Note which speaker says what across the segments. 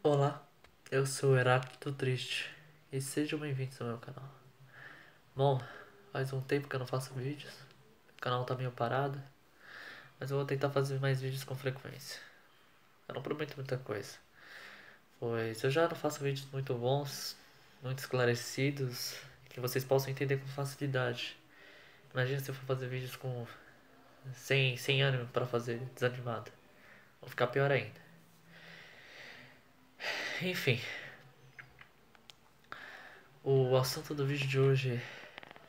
Speaker 1: Olá, eu sou o Heráclito Triste e sejam bem-vindos ao meu canal. Bom, faz um tempo que eu não faço vídeos, o canal tá meio parado, mas eu vou tentar fazer mais vídeos com frequência. Eu não prometo muita coisa, pois eu já não faço vídeos muito bons, muito esclarecidos, que vocês possam entender com facilidade. Imagina se eu for fazer vídeos com sem ânimo para fazer, desanimado. Vou ficar pior ainda. Enfim, o assunto do vídeo de hoje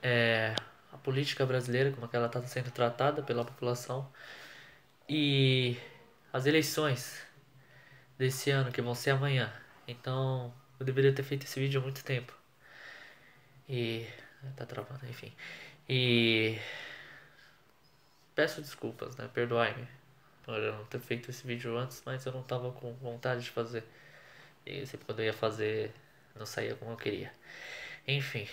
Speaker 1: é a política brasileira, como é que ela está sendo tratada pela população, e as eleições desse ano, que vão ser amanhã. Então, eu deveria ter feito esse vídeo há muito tempo. E. Tá travando, enfim. E. Peço desculpas, né? Perdoai-me por eu não ter feito esse vídeo antes, mas eu não tava com vontade de fazer. E sempre quando eu ia fazer, não saía como eu queria. Enfim.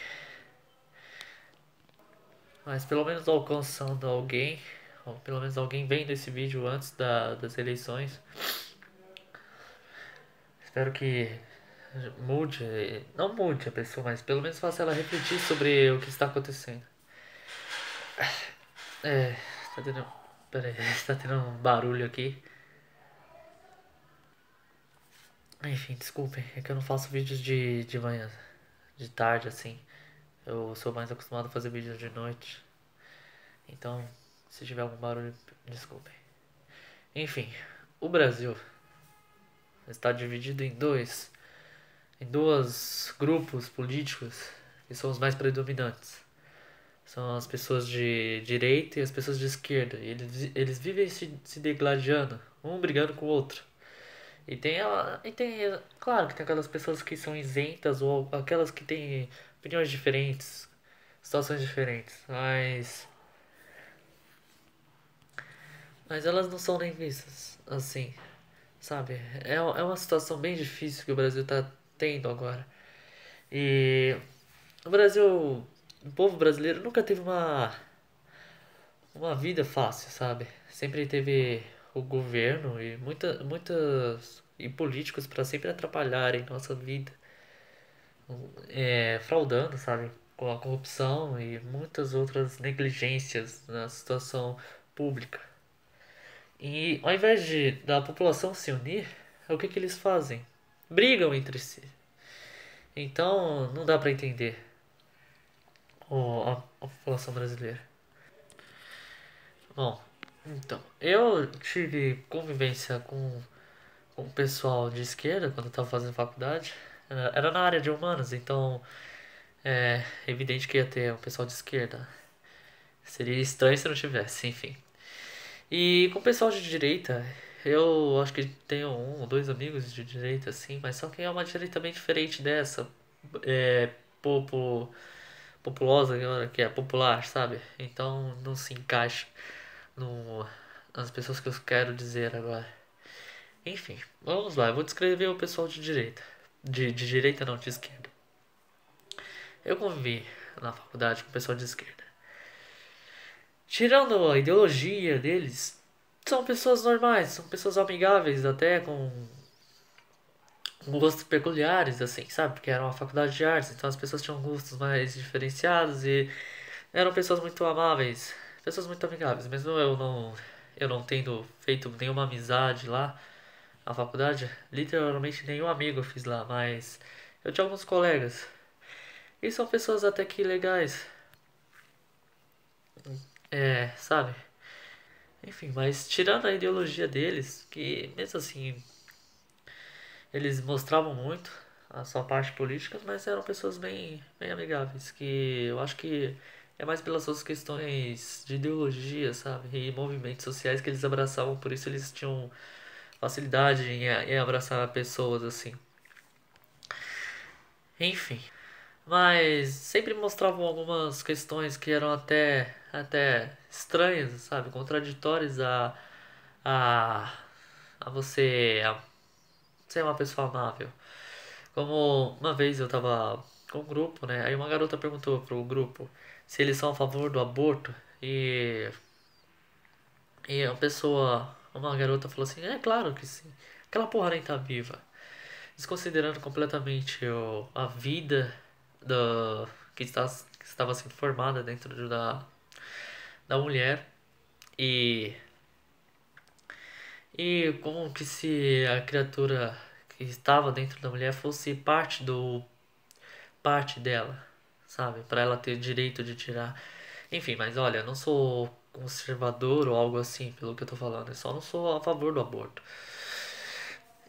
Speaker 1: Mas pelo menos alcançando alguém, ou pelo menos alguém vendo esse vídeo antes das eleições. Espero que mude, não mude a pessoa, mas pelo menos faça ela refletir sobre o que está acontecendo. É, tá tendo, pera aí, está tendo um barulho aqui. Enfim, desculpem, é que eu não faço vídeos de manhã, de tarde assim. Eu sou mais acostumado a fazer vídeos de noite. Então, se tiver algum barulho, desculpem. Enfim, o Brasil está dividido em dois grupos políticos que são os mais predominantes. São as pessoas de direita e as pessoas de esquerda. E eles vivem se degladiando, um brigando com o outro. Claro que tem aquelas pessoas que são isentas ou aquelas que têm opiniões diferentes, situações diferentes, mas elas não são nem vistas assim, sabe? É uma situação bem difícil que o Brasil tá tendo agora. E o Brasil, o povo brasileiro nunca teve uma vida fácil, sabe? Sempre teve o governo e muitas e políticos para sempre atrapalharem nossa vida, fraudando, sabe? Com a corrupção e muitas outras negligências na situação pública. E ao invés da população se unir, o que eles fazem? Brigam entre si. Então não dá para entender a população brasileira. Bom, então, eu tive convivência com o pessoal de esquerda quando eu estava fazendo faculdade. Era na área de humanos, então é evidente que ia ter um pessoal de esquerda. Seria estranho se não tivesse, enfim. E com o pessoal de direita, eu acho que tenho um ou dois amigos de direita, assim, mas só que é uma direita bem diferente dessa. É, popo, populosa, que é popular, sabe? Então não se encaixa no, nas pessoas que eu quero dizer agora. Enfim, vamos lá, eu vou descrever o pessoal de direita. De direita não, de esquerda. Eu convivi na faculdade com o pessoal de esquerda. Tirando a ideologia deles, são pessoas normais, são pessoas amigáveis, até com gostos peculiares, assim, sabe? Porque era uma faculdade de artes, então as pessoas tinham gostos mais diferenciados e eram pessoas muito amáveis, pessoas muito amigáveis. Mesmo eu não tendo feito nenhuma amizade lá na faculdade, literalmente nenhum amigo eu fiz lá, mas eu tinha alguns colegas. E são pessoas até que legais, sabe? Enfim, mas tirando a ideologia deles, que mesmo assim eles mostravam muito a sua parte política, mas eram pessoas bem amigáveis, que eu acho que é mais pelas suas questões de ideologia, sabe? E movimentos sociais que eles abraçavam, por isso eles tinham facilidade em abraçar pessoas assim. Enfim, mas sempre mostravam algumas questões que eram até estranhas, sabe? Contraditórias a, a você ser uma pessoa amável. Como uma vez eu tava com um grupo, né? Aí uma garota perguntou pro grupo se eles são a favor do aborto e uma garota falou assim, é claro que sim. Aquela porra nem tá viva. desconsiderando completamente a vida da, que estava sendo formada dentro da mulher e, e como que se a criatura que estava dentro da mulher fosse parte dela, sabe? Para ela ter direito de tirar. Enfim, mas olha, eu não sou conservador ou algo assim, pelo que eu tô falando. Eu só não sou a favor do aborto.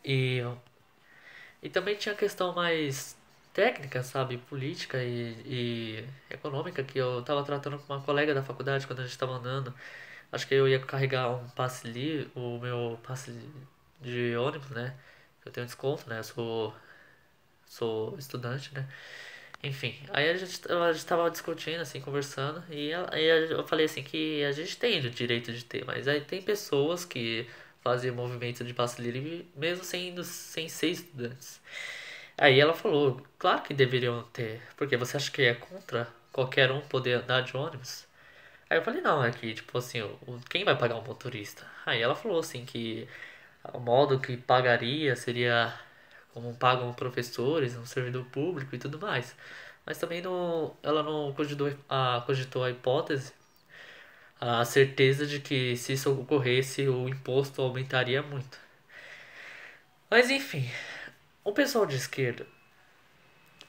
Speaker 1: E, e também tinha a questão mais técnica, sabe? Política e econômica que eu tava tratando com uma colega da faculdade quando a gente tava andando. Acho que eu ia carregar um passe ali, o meu passe de ônibus, né? Eu tenho desconto, né? Sou estudante, né? Enfim, aí a gente tava discutindo, assim, conversando, eu falei assim que a gente tem o direito de ter, mas aí tem pessoas que fazem movimento de passe livre mesmo sem ser estudantes. Aí ela falou, claro que deveriam ter, porque você acha que é contra qualquer um poder andar de ônibus? Aí eu falei, não, é que, tipo assim, quem vai pagar um motorista? Aí ela falou assim que o modo que pagaria seria como pagam professores, um servidor público e tudo mais. Mas também não, ela não cogitou a hipótese, a certeza de que se isso ocorresse, o imposto aumentaria muito. Mas enfim, o pessoal de esquerda,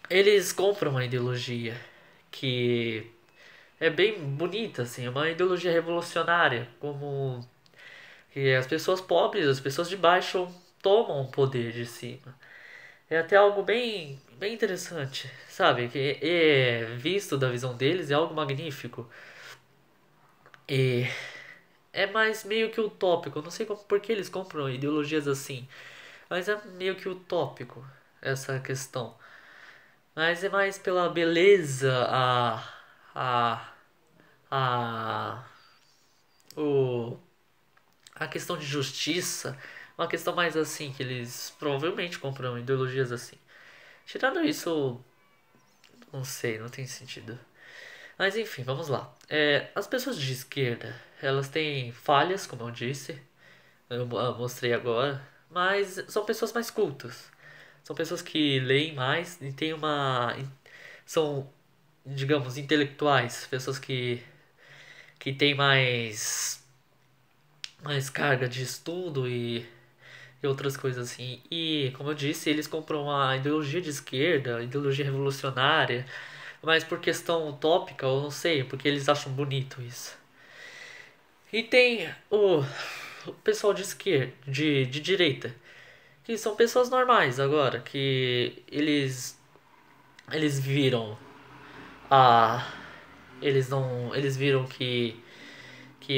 Speaker 1: eles compram uma ideologia que é bem bonita, assim, uma ideologia revolucionária, como que as pessoas pobres, as pessoas de baixo tomam o poder de cima. É até algo bem interessante, sabe? Que é visto da visão deles é algo magnífico. E é mais meio que utópico. Eu não sei por que eles compram ideologias assim, mas é meio que utópico essa questão. Mas é mais pela beleza, a, a, o, a questão de justiça, uma questão mais assim, que eles provavelmente compram ideologias assim. Tirando isso, não sei, não tem sentido. Mas enfim, vamos lá. As pessoas de esquerda, elas têm falhas, como eu disse, eu mostrei agora, mas são pessoas mais cultas. São pessoas que leem mais e têm são, digamos, intelectuais, pessoas que têm mais carga de estudo e outras coisas assim. E, como eu disse, eles compram uma ideologia de esquerda, ideologia revolucionária, mas por questão utópica, eu não sei, porque eles acham bonito isso. E tem o pessoal de esquerda, de direita, que são pessoas normais agora, que eles viram a eles não eles viram que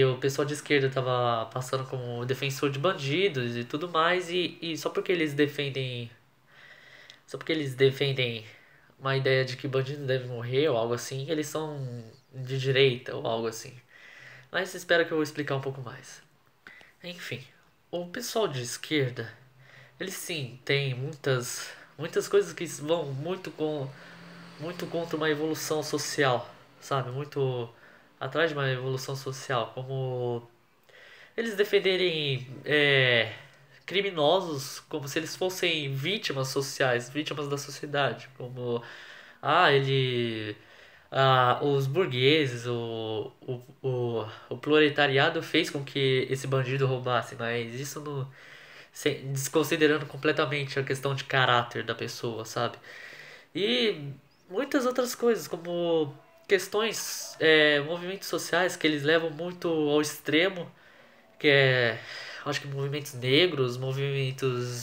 Speaker 1: o pessoal de esquerda tava passando como defensor de bandidos e tudo mais e só porque eles defendem uma ideia de que bandido deve morrer ou algo assim, eles são de direita ou algo assim. Mas espero que eu vou explicar um pouco mais. Enfim, o pessoal de esquerda, eles sim têm muitas coisas que vão muito contra uma evolução social, sabe? Muito atrás de uma evolução social, como eles defenderem criminosos como se eles fossem vítimas sociais, vítimas da sociedade, como ele os burgueses, o proletariado fez com que esse bandido roubasse, mas isso não, desconsiderando completamente a questão de caráter da pessoa, sabe? E muitas outras coisas, como questões, movimentos sociais que eles levam muito ao extremo, que acho que movimentos negros, movimentos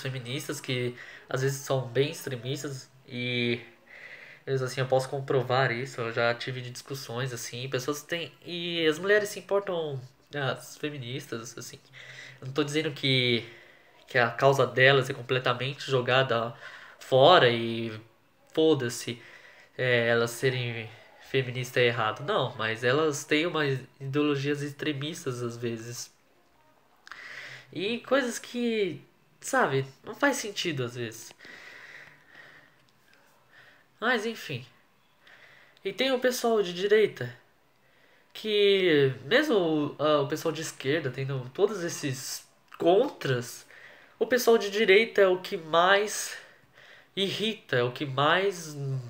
Speaker 1: feministas que às vezes são bem extremistas e mesmo assim eu posso comprovar isso, eu já tive discussões assim, pessoas têm e as mulheres se importam, as feministas assim. Eu não tô dizendo que a causa delas é completamente jogada fora e foda-se, elas serem feministas é errado. Não, mas elas têm umas ideologias extremistas às vezes. E coisas que, sabe, não faz sentido às vezes. Mas enfim. E tem o pessoal de direita, que mesmo o pessoal de esquerda tendo todos esses contras, o pessoal de direita é o que mais irrita, é o que mais me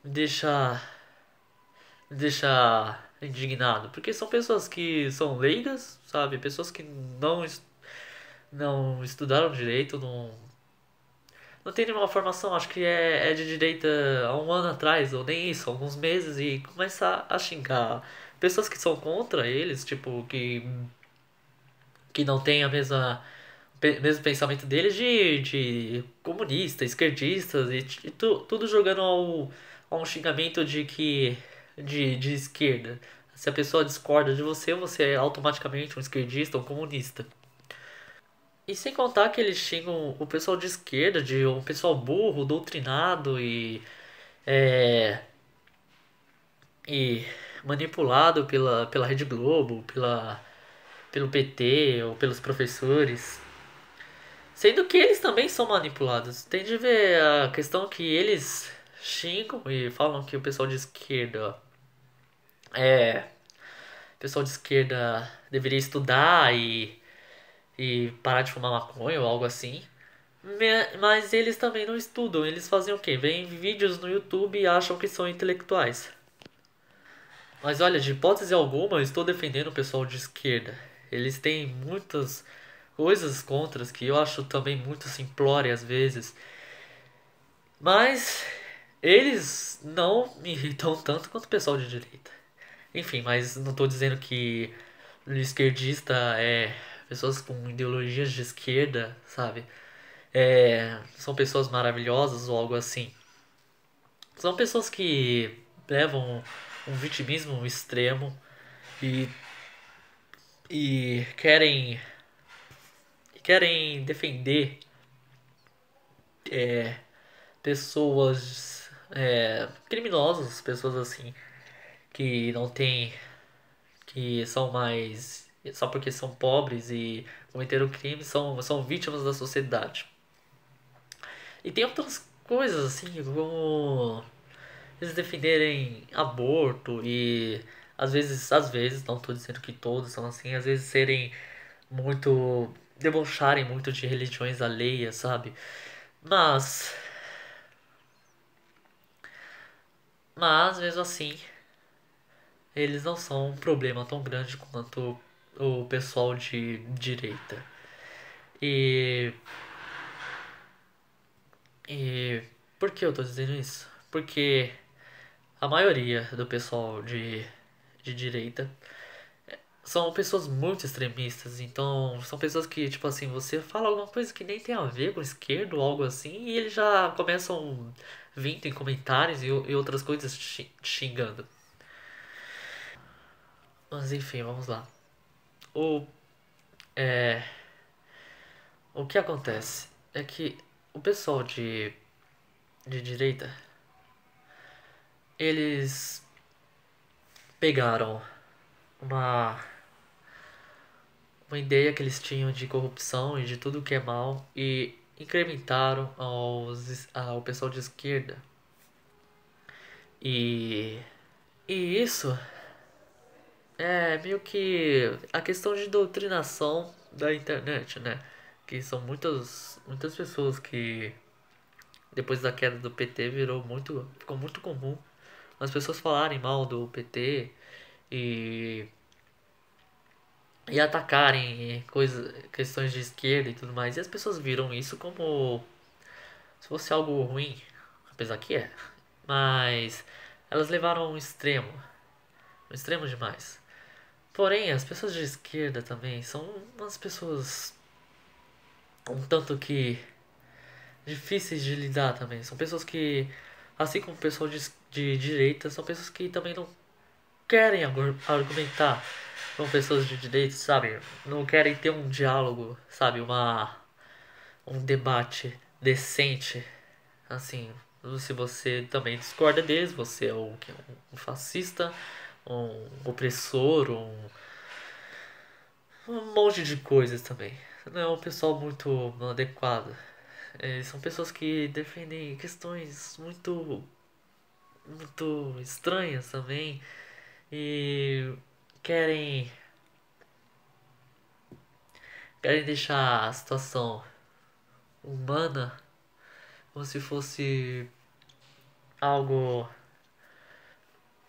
Speaker 1: deixa indignado, porque são pessoas que são leigas, sabe? Pessoas que não estudaram direito, não tem nenhuma formação, acho que é de direita há um ano atrás, ou nem isso, alguns meses, e começa a xingar pessoas que são contra eles, tipo, que não tem a mesmo pensamento deles de comunista, esquerdistas, tudo jogando a um xingamento de esquerda. Se a pessoa discorda de você, você é automaticamente um esquerdista, um comunista. E sem contar que eles xingam o pessoal de esquerda, de um pessoal burro, doutrinado é, e manipulado pela Rede Globo, pelo PT ou pelos professores. Sendo que eles também são manipulados. Tem de ver a questão que eles xingam e falam que o pessoal de esquerda é. O pessoal de esquerda deveria estudar e parar de fumar maconha ou algo assim. Mas eles também não estudam. Eles fazem o quê? Vêem vídeos no YouTube e acham que são intelectuais. Mas olha, de hipótese alguma, eu estou defendendo o pessoal de esquerda. Eles têm muitas coisas contras que eu acho também muito simplórias às vezes. Mas eles não me irritam tanto quanto o pessoal de direita. Enfim, mas não estou dizendo que o esquerdista é pessoas com ideologias de esquerda, sabe? São pessoas maravilhosas ou algo assim. São pessoas que levam um vitimismo extremo e, e querem defender pessoas criminosas, pessoas assim que não têm que são mais só porque são pobres e cometeram crime são vítimas da sociedade. E tem outras coisas assim, como eles defenderem aborto e às vezes, não estou dizendo que todos são assim, às vezes serem muito deboncharem muito de religiões alheias, sabe? Mas mesmo assim, eles não são um problema tão grande quanto o pessoal de direita. E E por que eu tô dizendo isso? Porque a maioria do pessoal de direita são pessoas muito extremistas. Então, são pessoas que, tipo assim, você fala alguma coisa que nem tem a ver com esquerda ou algo assim, e eles já começam vindo em comentários e outras coisas xingando. Mas enfim, vamos lá. O, é, o que acontece é que o pessoal de direita, eles pegaram uma uma ideia que eles tinham de corrupção e de tudo que é mal e incrementaram ao pessoal de esquerda. E, e isso é meio que a questão de doutrinação da internet, né? Que são muitas pessoas que depois da queda do PT ficou muito comum as pessoas falarem mal do PT e atacarem questões de esquerda e tudo mais. E as pessoas viram isso como se fosse algo ruim, apesar que é. Mas elas levaram a um extremo demais. Porém, as pessoas de esquerda também são umas pessoas um tanto que difíceis de lidar também. São pessoas que, assim como o pessoal de direita, são pessoas que também não querem argumentar com pessoas de direita, sabe? Não querem ter um diálogo, sabe? Um debate decente. Assim, se você também discorda deles, você é um fascista, um opressor, um monte de coisas também. Não é um pessoal muito adequado. São pessoas que defendem questões muito estranhas também e querem querem deixar a situação humana como se fosse algo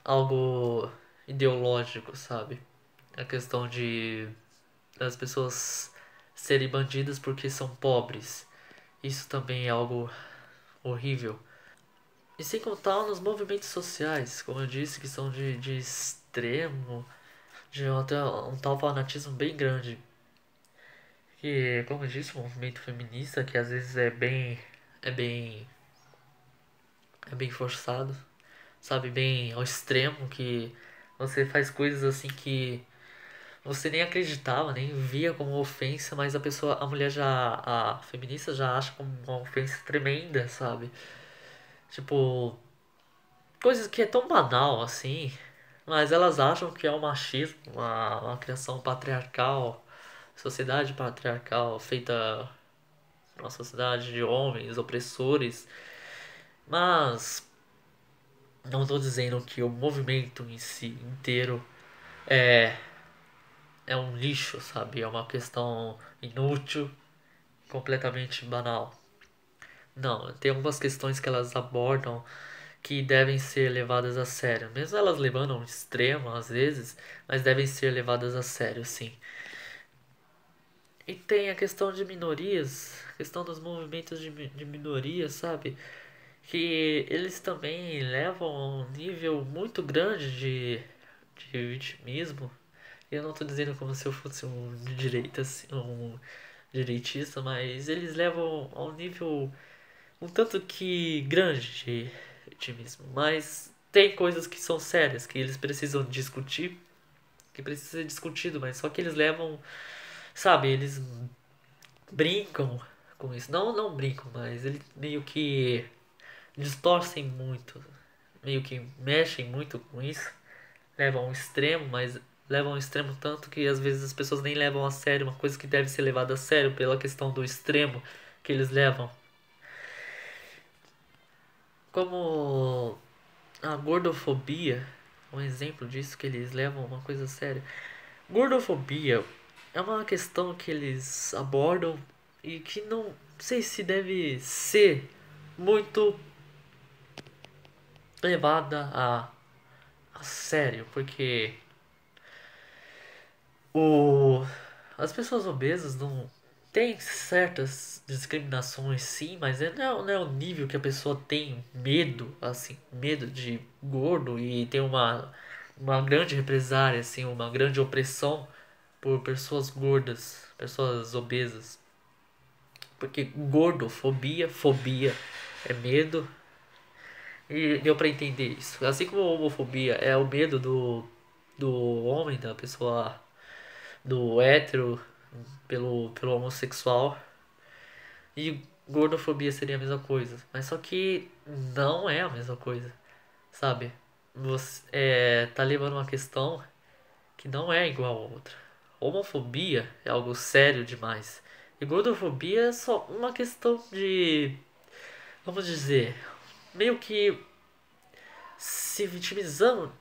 Speaker 1: algo ideológico, sabe? A questão de das pessoas serem bandidas porque são pobres. Isso também é algo horrível. E sem contar nos movimentos sociais, como eu disse, que são de extremo, de até um tal fanatismo bem grande. Que, como eu disse, o movimento feminista, que às vezes é bem, é bem forçado, sabe? Bem ao extremo, que você faz coisas assim que você nem acreditava, nem via como ofensa, mas a mulher já, a feminista já acha como uma ofensa tremenda, sabe? Tipo, coisas que é tão banal assim, mas elas acham que é um machismo, uma criação patriarcal, sociedade patriarcal feita uma sociedade de homens opressores, mas não estou dizendo que o movimento em si inteiro é é um lixo, sabe? É uma questão inútil, completamente banal. Não, tem algumas questões que elas abordam que devem ser levadas a sério. Mesmo elas levando a um extremo às vezes, mas devem ser levadas a sério, sim. E tem a questão de minorias, a questão dos movimentos de minorias, sabe? Que eles também levam a um nível muito grande de vitimismo. Eu não estou dizendo como se eu fosse um de direita, assim, um direitista, mas eles levam a um nível um tanto que grande de vitimismo. Mas tem coisas que são sérias, que eles precisam discutir, que precisa ser discutido, mas só que eles levam, sabe, eles brincam com isso. Não brincam, mas eles meio que distorcem muito, meio que mexem muito com isso, levam ao extremo, mas levam ao extremo tanto que às vezes as pessoas nem levam a sério uma coisa que deve ser levada a sério pela questão do extremo que eles levam. Como a gordofobia, um exemplo disso que eles levam uma coisa séria. Gordofobia é uma questão que eles abordam e que não sei se deve ser muito levada a sério, porque o as pessoas obesas não tem certas discriminações sim, mas não é o nível que a pessoa tem medo, assim, medo de gordo e tem uma grande represária, assim, uma grande opressão por pessoas gordas, pessoas obesas. Porque gordofobia, fobia é medo e deu pra entender isso. Assim como a homofobia é o medo do homem, da pessoa do hétero pelo homossexual. E gordofobia seria a mesma coisa. Mas só que não é a mesma coisa, sabe? Você tá levando uma questão que não é igual a outra. Homofobia é algo sério demais. E gordofobia é só uma questão de, vamos dizer, meio que se vitimizando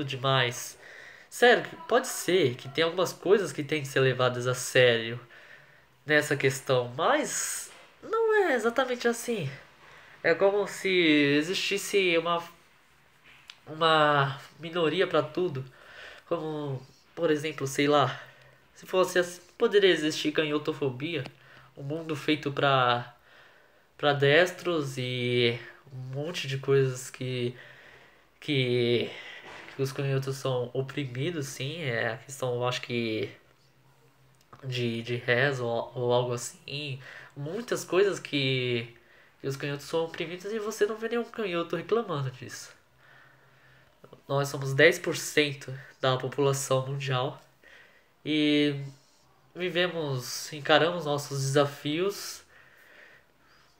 Speaker 1: demais. Sério, pode ser que tem algumas coisas que têm que ser levadas a sério nessa questão, mas não é exatamente assim. É como se existisse uma minoria para tudo. Como, por exemplo, sei lá, se fosse assim, poderia existir canhotofobia, um mundo feito para destros e um monte de coisas que, que os canhotos são oprimidos, sim, é a questão, eu acho que de reza ou algo assim. Muitas coisas que os canhotos são oprimidos e você não vê nenhum canhoto reclamando disso. Nós somos 10% da população mundial e encaramos nossos desafios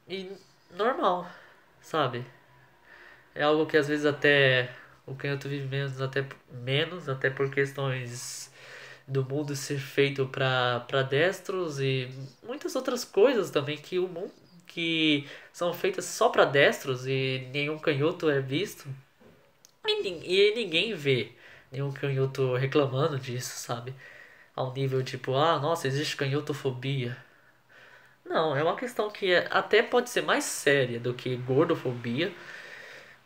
Speaker 1: e normal, sabe? É algo que às vezes até o canhoto vive menos, até por questões do mundo ser feito para destros e muitas outras coisas também que o mundo que são feitas só para destros e nenhum canhoto é visto e ninguém vê nenhum canhoto reclamando disso, sabe? ao nível tipo, ah, nossa, existe canhotofobia. Não, é uma questão que até pode ser mais séria do que gordofobia,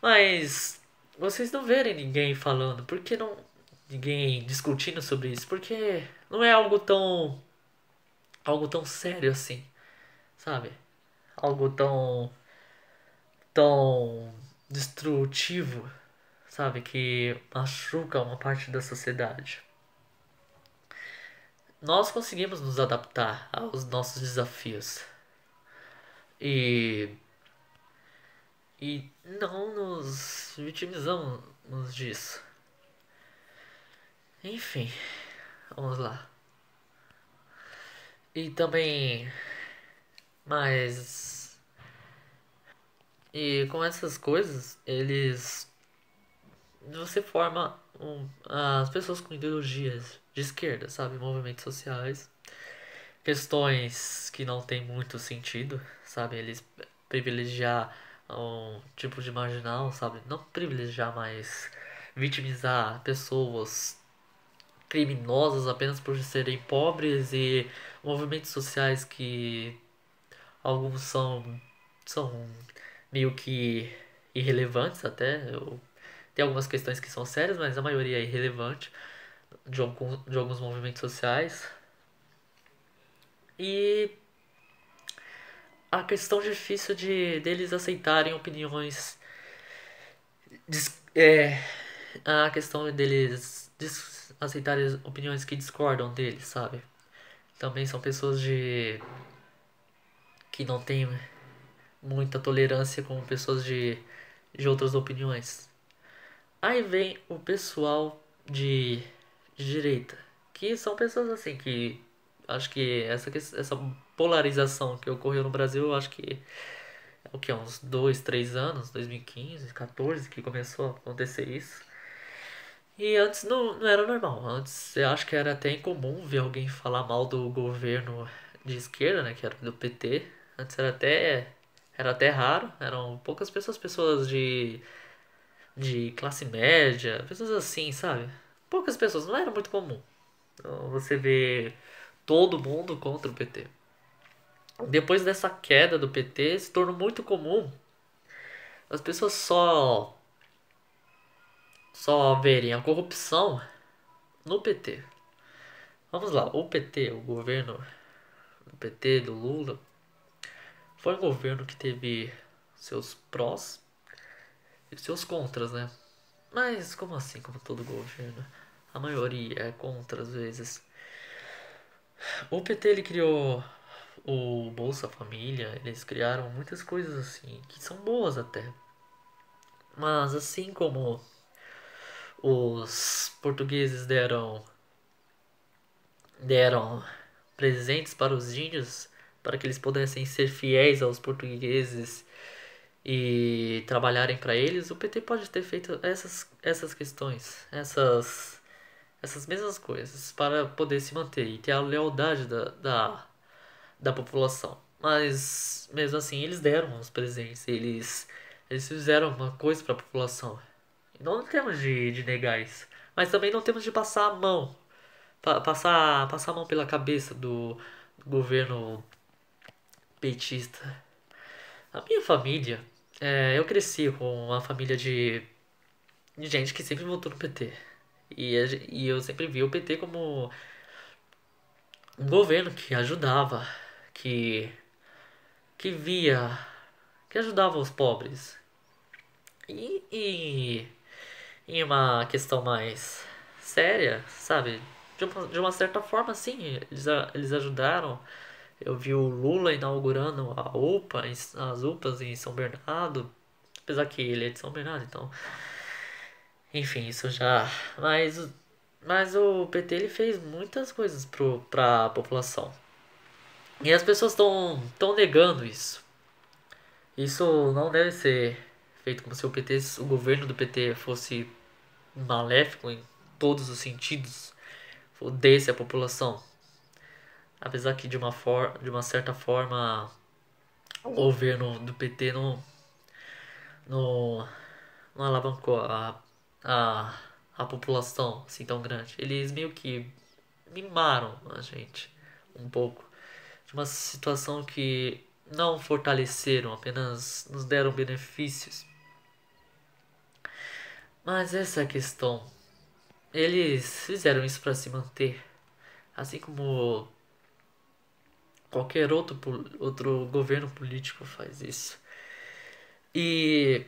Speaker 1: mas vocês não verem ninguém falando, por que não ninguém discutindo sobre isso? Porque não é algo tão sério assim, sabe? Algo tão destrutivo, sabe, que machuca uma parte da sociedade. Nós conseguimos nos adaptar aos nossos desafios e não nos vitimizamos disso. Enfim, vamos lá. E também, mas e com essas coisas, você forma as pessoas com ideologias de esquerda, sabe, movimentos sociais, questões que não tem muito sentido, sabe, eles privilegiar um tipo de marginal, sabe, não privilegiar, mas vitimizar pessoas criminosas apenas por serem pobres e movimentos sociais que alguns são meio que irrelevantes até. Tem algumas questões que são sérias, mas a maioria é irrelevante de alguns movimentos sociais. E a questão difícil de deles aceitarem opiniões é a questão deles aceitarem opiniões que discordam deles, sabe? Também são pessoas de que não têm muita tolerância com pessoas de outras opiniões. Aí vem o pessoal de direita, que são pessoas assim que acho que essa polarização que ocorreu no Brasil, eu acho que é o que uns 2, 3 anos, 2015, 14 que começou a acontecer isso. E antes não era normal. Antes eu acho que era até incomum ver alguém falar mal do governo de esquerda, né, que era do PT. Antes era até raro, eram poucas pessoas de classe média, pessoas assim, sabe? Poucas pessoas, não era muito comum. Então, você vê todo mundo contra o PT. Depois dessa queda do PT, se tornou muito comum as pessoas só verem a corrupção no PT. Vamos lá, o PT, o governo do PT, do Lula, foi um governo que teve seus prós e seus contras, né? Mas como assim, como todo governo? A maioria é contra às vezes. O PT ele criou o Bolsa Família, eles criaram muitas coisas assim que são boas até. Mas assim como os portugueses deram presentes para os índios para que eles pudessem ser fiéis aos portugueses e trabalharem para eles, o PT pode ter feito essas questões, essas mesmas coisas para poder se manter e ter a lealdade da população. Mas mesmo assim, eles deram os presentes, eles fizeram uma coisa para a população. E não temos de negar isso, mas também não temos de passar a mão, passar a mão pela cabeça do governo petista. A minha família, eu cresci com uma família de gente que sempre votou no PT. E eu sempre vi o PT como um governo que ajudava, que, que via, que ajudava os pobres. E em uma questão mais séria, sabe? De uma certa forma, sim, eles ajudaram. Eu vi o Lula inaugurando as UPAs em São Bernardo, apesar que ele é de São Bernardo, então, enfim, isso já. Mas o PT ele fez muitas coisas pra população. E as pessoas estão negando isso. Isso não deve ser feito como se o governo do PT fosse maléfico em todos os sentidos, odeia a população. Apesar que de uma certa forma o governo do PT não, não alavancou a população assim tão grande. Eles meio que mimaram a gente um pouco de uma situação que não fortaleceram, apenas nos deram benefícios. Mas essa é a questão. Eles fizeram isso para se manter, assim como qualquer outro governo político faz isso. E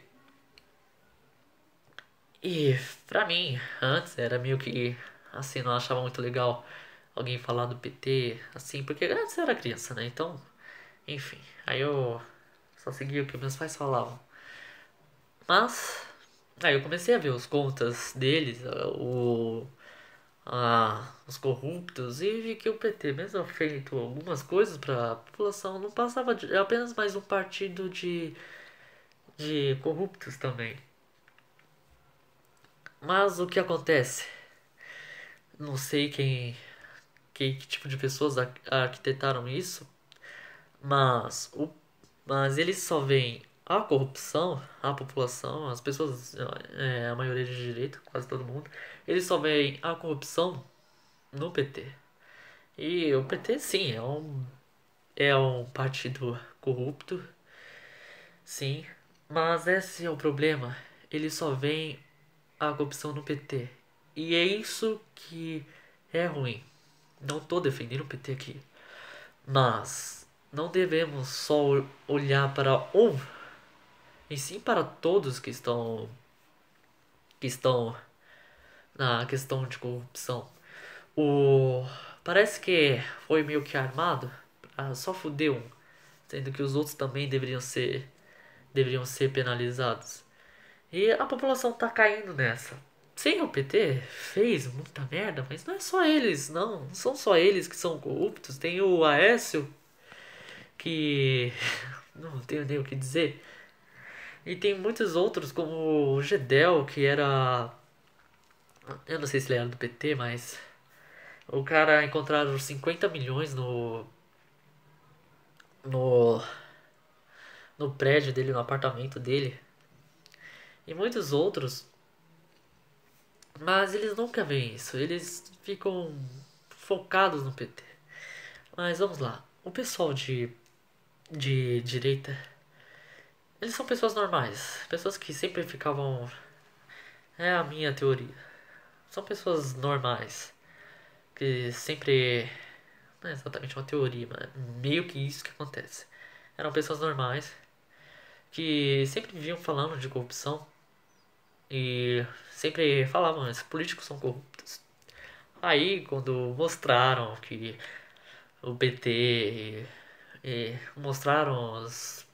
Speaker 1: e pra mim, antes era meio que assim, não achava muito legal alguém falar do PT, assim, porque antes eu era criança, né? Então, enfim, aí eu só seguia o que meus pais falavam. Mas aí eu comecei a ver os contas deles, os corruptos, e vi que o PT, mesmo feito algumas coisas para a população, não passava de apenas mais um partido de corruptos também. Mas o que acontece? Não sei que tipo de pessoas arquitetaram isso, mas, mas eles só veem a corrupção, a população, as pessoas, a maioria de direita, quase todo mundo, eles só veem a corrupção no PT. E o PT, sim, é um partido corrupto, sim, mas esse é o problema. Eles só veem a corrupção no PT. E é isso que é ruim. Não tô defendendo o PT aqui, mas não devemos só olhar para um, e sim para todos que estão na questão de corrupção. O Parece que foi meio que armado pra só fuder um, sendo que os outros também deveriam ser penalizados. E a população tá caindo nessa. Sim, o PT fez muita merda, mas não é só eles, não. Não são só eles que são corruptos. Tem o Aécio, que não tenho nem o que dizer. E tem muitos outros, como o Gedel, que era. Eu não sei se ele era do PT, mas. O cara encontraram 50 milhões no, no prédio dele, no apartamento dele. E muitos outros. Mas eles nunca veem isso. Eles ficam focados no PT. Mas vamos lá. O pessoal de direita. Eles são pessoas normais. Pessoas que sempre ficavam. É a minha teoria. São pessoas normais. Que sempre. Não é exatamente uma teoria, mas meio que isso que acontece. Eram pessoas normais que sempre viviam falando de corrupção e sempre falavam, esses políticos são corruptos. Aí, quando mostraram que o PT e mostraram os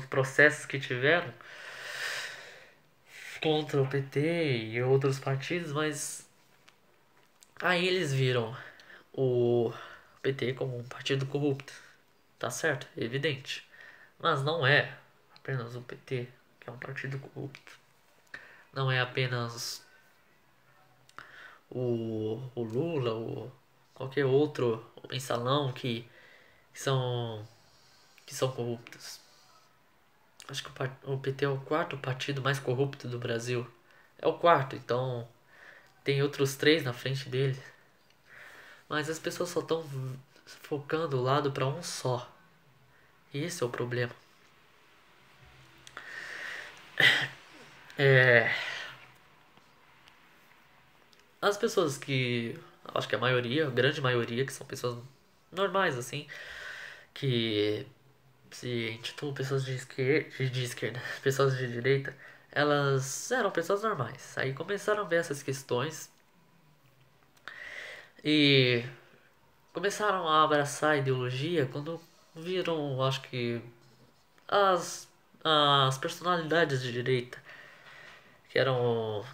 Speaker 1: processos que tiveram contra o PT e outros partidos, mas aí eles viram o PT como um partido corrupto. Tá certo? É evidente. Mas não é apenas o PT que é um partido corrupto. Não é apenas o Lula ou qualquer outro mensalão que são corruptos. Acho que o PT é o quarto partido mais corrupto do Brasil. É o quarto, então tem outros três na frente dele. Mas as pessoas só estão focando o lado para um só. E esse é o problema. É, as pessoas que, acho que a maioria, a grande maioria, que são pessoas normais assim, que se intitulam pessoas de esquerda, pessoas de direita, elas eram pessoas normais. Aí começaram a ver essas questões e começaram a abraçar a ideologia quando viram, acho que, as, as personalidades de direita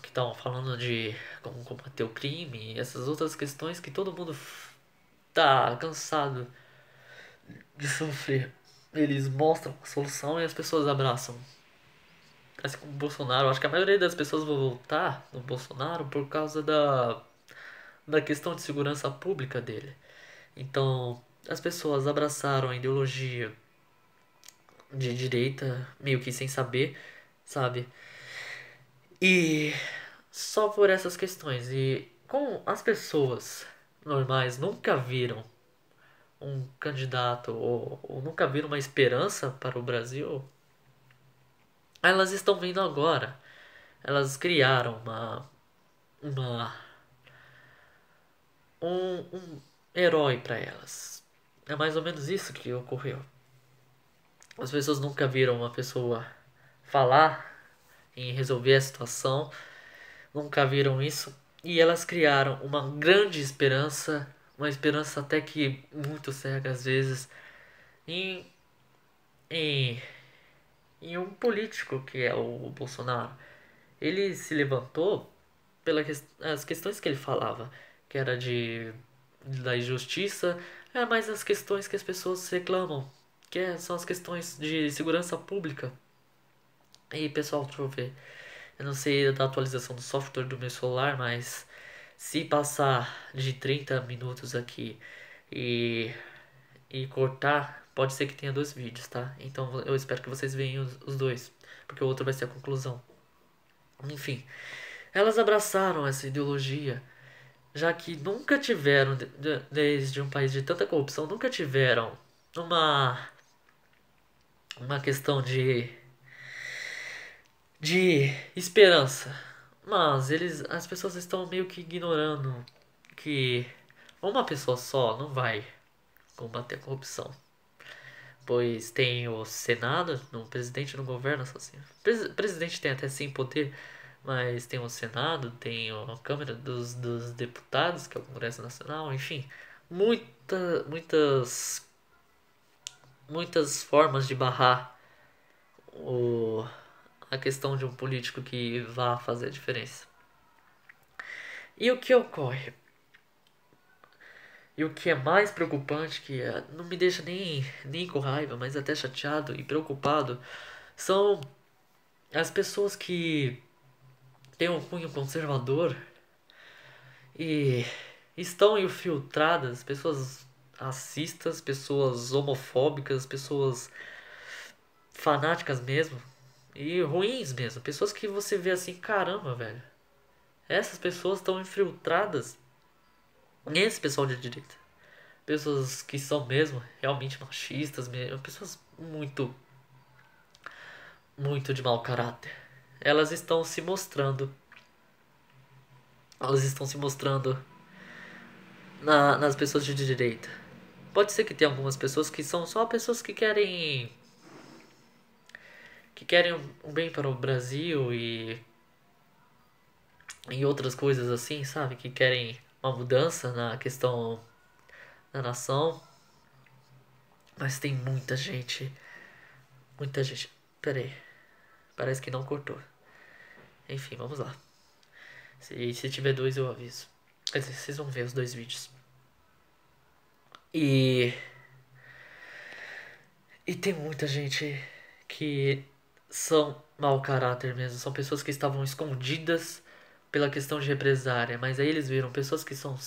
Speaker 1: que estavam falando de como combater o crime e essas outras questões que todo mundo tá cansado de sofrer. Eles mostram a solução e as pessoas abraçam. Assim como o Bolsonaro, acho que a maioria das pessoas vão votar no Bolsonaro por causa da questão de segurança pública dele. Então, as pessoas abraçaram a ideologia de direita, meio que sem saber, sabe? E só por essas questões. E com as pessoas normais nunca viram um candidato ou nunca viram uma esperança para o Brasil, elas estão vendo agora. Elas criaram uma um herói para elas. É mais ou menos isso que ocorreu. As pessoas nunca viram uma pessoa falar em resolver a situação, nunca viram isso e elas criaram uma grande esperança, uma esperança até que muito cega às vezes, em, em, em um político que é o Bolsonaro. Ele se levantou pelas as questões que ele falava, que era da injustiça, mas as questões que as pessoas reclamam, são as questões de segurança pública. E pessoal, deixa eu ver. Eu não sei da atualização do software do meu celular, mas se passar de 30 minutos aqui e, e cortar, pode ser que tenha dois vídeos, tá? Então eu espero que vocês vejam os dois, porque o outro vai ser a conclusão. Enfim, elas abraçaram essa ideologia, já que nunca tiveram, desde um país de tanta corrupção, nunca tiveram uma, uma questão de esperança. Mas as pessoas estão meio que ignorando que uma pessoa só não vai combater a corrupção. Pois tem o Senado, o presidente não governa sozinho. O presidente tem até sim poder, mas tem o Senado, tem a Câmara dos Deputados, que é o Congresso Nacional, enfim. Muitas, muitas formas de barrar o, a questão de um político que vá fazer a diferença. E o que ocorre? E o que é mais preocupante, não me deixa nem com raiva, mas até chateado e preocupado, são as pessoas que têm um cunho conservador e estão infiltradas, pessoas racistas, pessoas homofóbicas, pessoas fanáticas mesmo e ruins mesmo, pessoas que você vê assim, caramba, velho. Essas pessoas estão infiltradas nesse pessoal de direita. Pessoas que são mesmo realmente machistas, mesmo, pessoas muito de mau caráter. Elas estão se mostrando. Elas estão se mostrando nas pessoas de direita. Pode ser que tenha algumas pessoas que são só pessoas que querem um bem para o Brasil e outras coisas assim, sabe? Que querem uma mudança na questão da nação. Mas tem muita gente. Pera aí, parece que não cortou. Enfim, vamos lá. Se tiver dois eu aviso. Quer dizer, vocês vão ver os dois vídeos. E E tem muita gente que são mau caráter mesmo. São pessoas que estavam escondidas pela questão de represária. Mas aí eles viram pessoas que são